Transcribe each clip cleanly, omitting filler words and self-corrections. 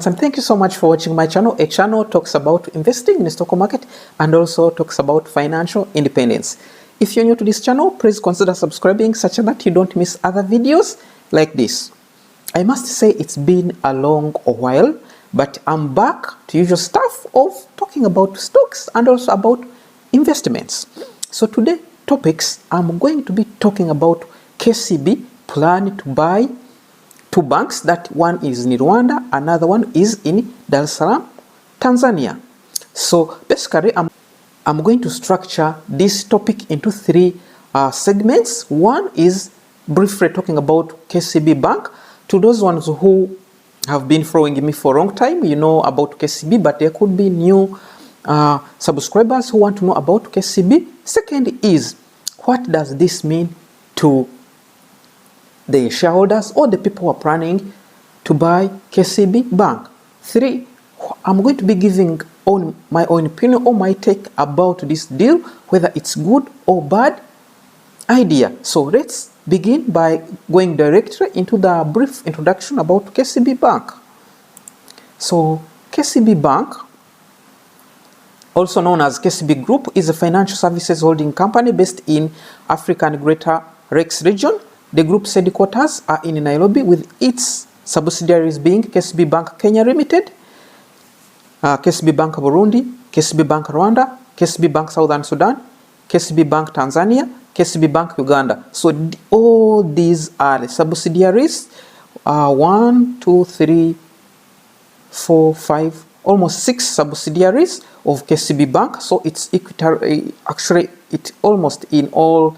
And thank you so much for watching my channel. A channel talks about investing in the stock market and also talks about financial independence. If you're new to this channel, please consider subscribing such that you don't miss other videos like this. I must say it's been a long while, but I'm back to usual stuff of talking about stocks and also about investments. So today topics, I'm going to be talking about KCB plan to buy two banks. That one is in Rwanda, another one is in Dar es Salaam, Tanzania. So basically I'm going to structure this topic into three segments. One is briefly talking about KCB Bank. To those ones who have been following me for a long time, you know about KCB, but there could be new subscribers who want to know about KCB. Second is, what does this mean to the shareholders or the people who are planning to buy KCB Bank? Three, I'm going to be giving my own opinion or my take about this deal, whether it's good or bad idea. So let's begin by going directly into the brief introduction about KCB Bank. So KCB Bank, also known as KCB Group, is a financial services holding company based in Africa and Greater Lakes region. The group's headquarters are in Nairobi, with its subsidiaries being KCB Bank Kenya Limited, KCB Bank Burundi, KCB Bank Rwanda, KCB Bank Southern Sudan, KCB Bank Tanzania, KCB Bank Uganda. So all these are the subsidiaries. 1, 2, 3, 4, 5, almost 6 subsidiaries of KCB Bank. So it's actually it's almost in all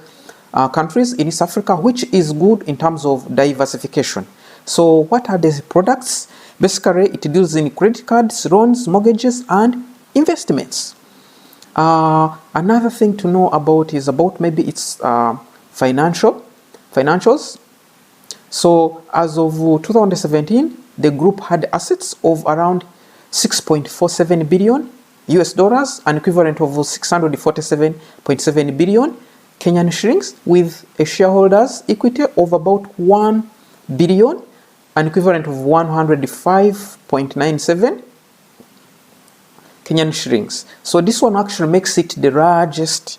countries in East Africa, which is good in terms of diversification. So what are these products? Basically, it deals in credit cards, loans, mortgages, and investments. Another thing to know about is about maybe its financials. So as of 2017, the group had assets of around 6.47 billion US dollars, an equivalent of 647.7 billion Kenyan shillings, with a shareholders equity of about 1 billion, an equivalent of 105.97 Kenyan shillings. So this one actually makes it the largest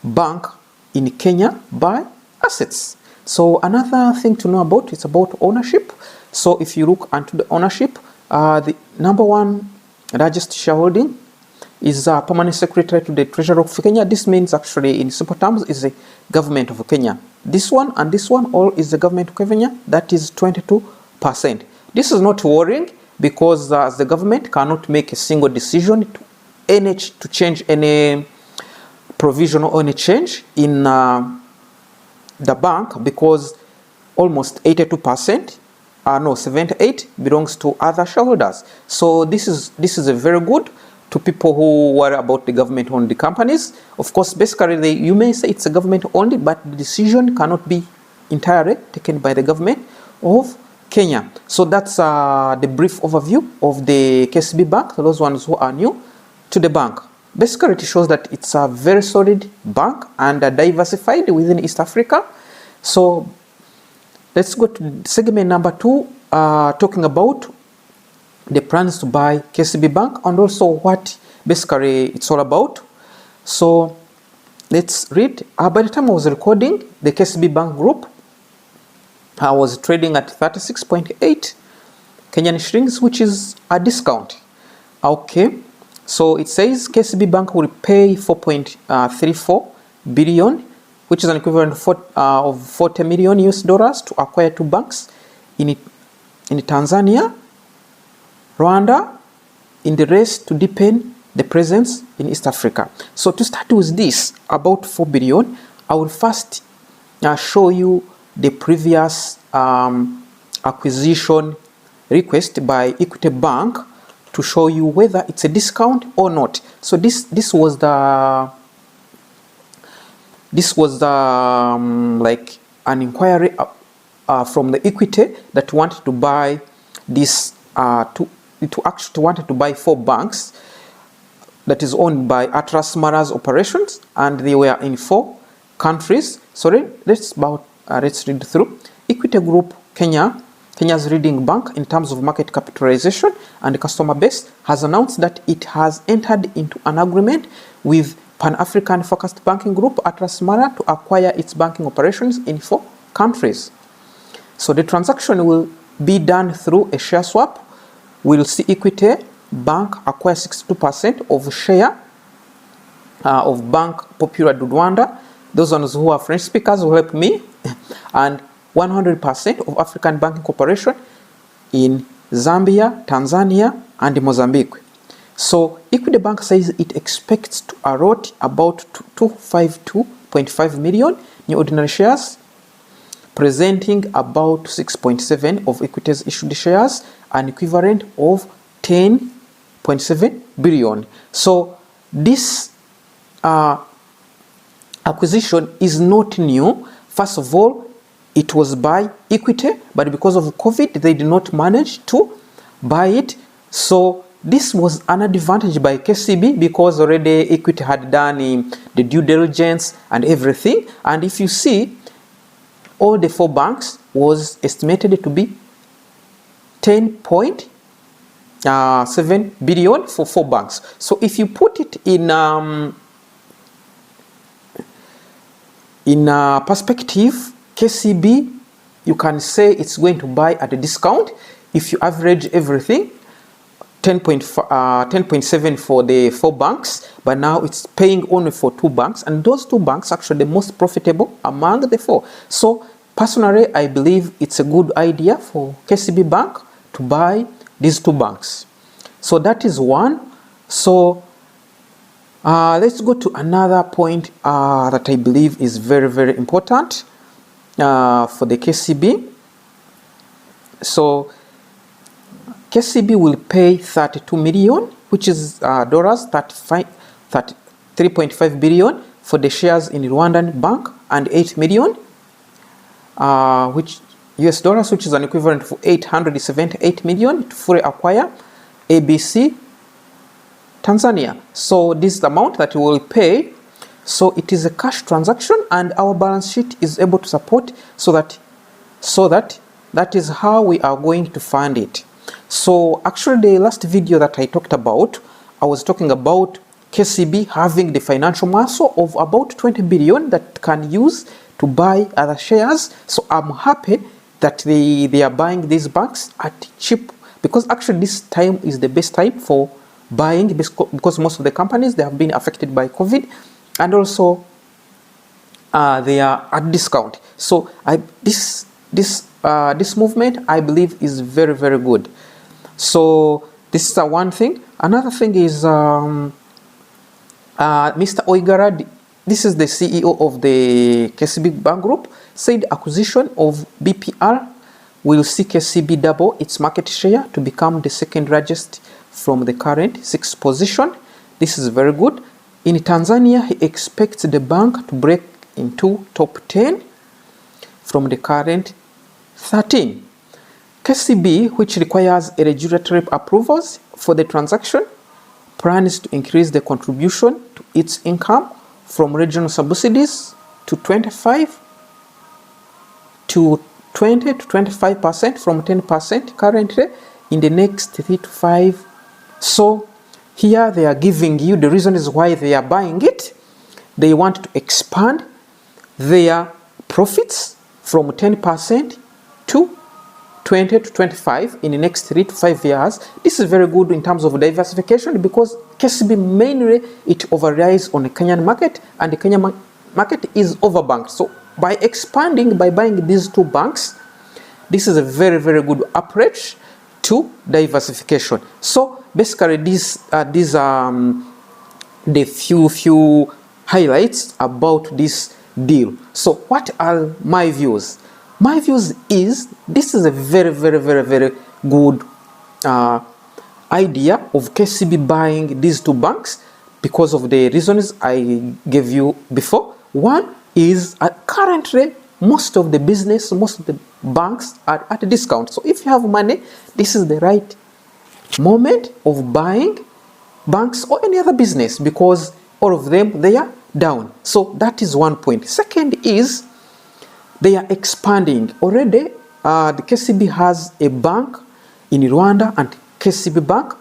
bank in Kenya by assets. So another thing to know about is about ownership. So if you look into the ownership, the number one largest shareholding is a permanent secretary to the Treasury of Kenya. This means actually in simple terms is the government of Kenya. This one and this one all is the government of Kenya. That is 22%. This is not worrying, because the government cannot make a single decision to change any provision or any change in the bank, because almost 82%, 78 belongs to other shareholders. So this is a very good to people who worry about the government-owned companies. Of course, basically you may say it's a government only, but the decision cannot be entirely taken by the government of Kenya. So that's the brief overview of the KCB Bank, for those ones who are new to the bank. Basically, it shows that it's a very solid bank and diversified within East Africa. So let's go to segment number 2, talking about the plans to buy KCB Bank and also what basically it's all about. So let's read. By the time I was recording, the KCB Bank Group was trading at 36.8 Kenyan shillings, which is a discount. Okay, so it says KCB Bank will pay 4.34 billion, which is an equivalent of 40 million US dollars to acquire two banks in Tanzania, Rwanda, in the race to deepen the presence in East Africa. So to start with this, about 4 billion, I will first show you the previous acquisition request by Equity Bank to show you whether it's a discount or not. So this was the like an inquiry from the Equity that wanted to buy this actually wanted to buy 4 banks that is owned by Atlas Mara's operations, and they were in 4 countries. So let's read through. Equity Group Kenya Kenya's leading bank in terms of market capitalization and customer base, has announced that it has entered into an agreement with Pan-African focused banking group Atlas Mara to acquire its banking operations in 4 countries. So the transaction will be done through a share swap. We'll see Equity Bank acquire 62% of share of Bank Popular du Rwanda. Those ones who are French speakers will help me. And 100% of African Banking Corporation in Zambia, Tanzania, and Mozambique. So Equity Bank says it expects to allot about 252.5 million new ordinary shares, presenting about 6.7 of Equity's issued shares, an equivalent of 10.7 billion. So this acquisition is not new. First of all, it was by Equity, but because of COVID, they did not manage to buy it. So this was an advantage by KCB because already Equity had done the due diligence and everything. And if you see, all the 4 banks was estimated to be 10.7 billion for 4 banks. So if you put it in perspective, KCB, you can say it's going to buy at a discount. If you average everything, 10.7 for the 4 banks, but now it's paying only for 2 banks, and those 2 banks actually the most profitable among the 4. So personally, I believe it's a good idea for KCB Bank to buy these 2 banks. So that is one. So let's go to another point that I believe is very, very important for the KCB. So KCB will pay 32 million, which is dollars, 3.5 billion for the shares in Rwandan bank, and 8 million, which US dollars, which is an equivalent for 878 million to fully acquire ABC Tanzania. So this is the amount that we will pay. So it is a cash transaction, and our balance sheet is able to support so that is how we are going to fund it. So actually the last video that I talked about, I was talking about KCB having the financial muscle of about 20 billion that can use to buy other shares. So I'm happy that they are buying these banks at cheap, because actually this time is the best time for buying, because most of the companies, they have been affected by COVID, and also they are at discount. So this movement, I believe, is very, very good. So this is one thing. Another thing is Mr. Oigara, this is the CEO of the KCB Bank Group, said acquisition of BPR will see KCB double its market share to become the second largest from the current 6th position. This is very good. In Tanzania, he expects the bank to break into top 10 from the current 13. KCB, which requires regulatory approvals for the transaction, plans to increase the contribution to its income from regional subsidies to 25% to 25% from 10% currently in the next 3 to 5. So here they are giving you the reasons why they are buying it. They want to expand their profits from 10% to 20 to 25 in the next 3 to 5 years. This is very good in terms of diversification, because KCB mainly it overrides on the Kenyan market, and the Kenyan market is overbanked. So by expanding, by buying these 2 banks, this is a very, very good approach to diversification. So basically these are the few highlights about this deal. So what are my views? My views is this is a very, very, very, very good idea of KCB buying these 2 banks because of the reasons I gave you before. One is currently most of the banks are at a discount. So if you have money, this is the right moment of buying banks or any other business, because all of them, they are down. So that is one point. Second is they are expanding. Already the KCB has a bank in Rwanda and KCB Bank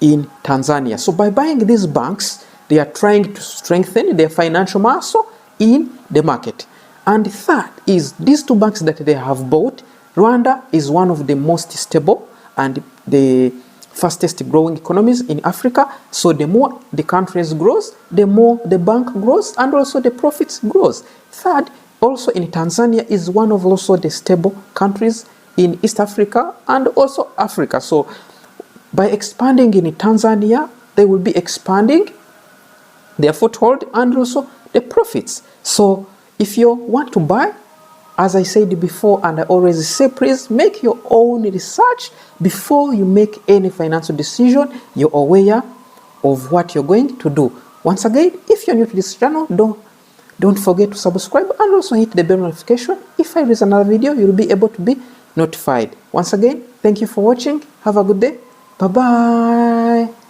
in Tanzania. So by buying these banks, they are trying to strengthen their financial muscle in the market. And third is these two banks that they have bought. Rwanda is one of the most stable and the fastest growing economies in Africa. So the more the countries grows, the more the bank grows and also the profits grows. Third, also in Tanzania is one of also the stable countries in East Africa and also Africa. So by expanding in Tanzania, they will be expanding their foothold and also the profits. So if you want to buy, as I said before, and I always say, please make your own research before you make any financial decision. You're aware of what you're going to do. Once again, if you're new to this channel, don't forget to subscribe and also hit the bell notification. If I release another video, you'll be able to be notified. Once again, thank you for watching. Have a good day. Bye-bye.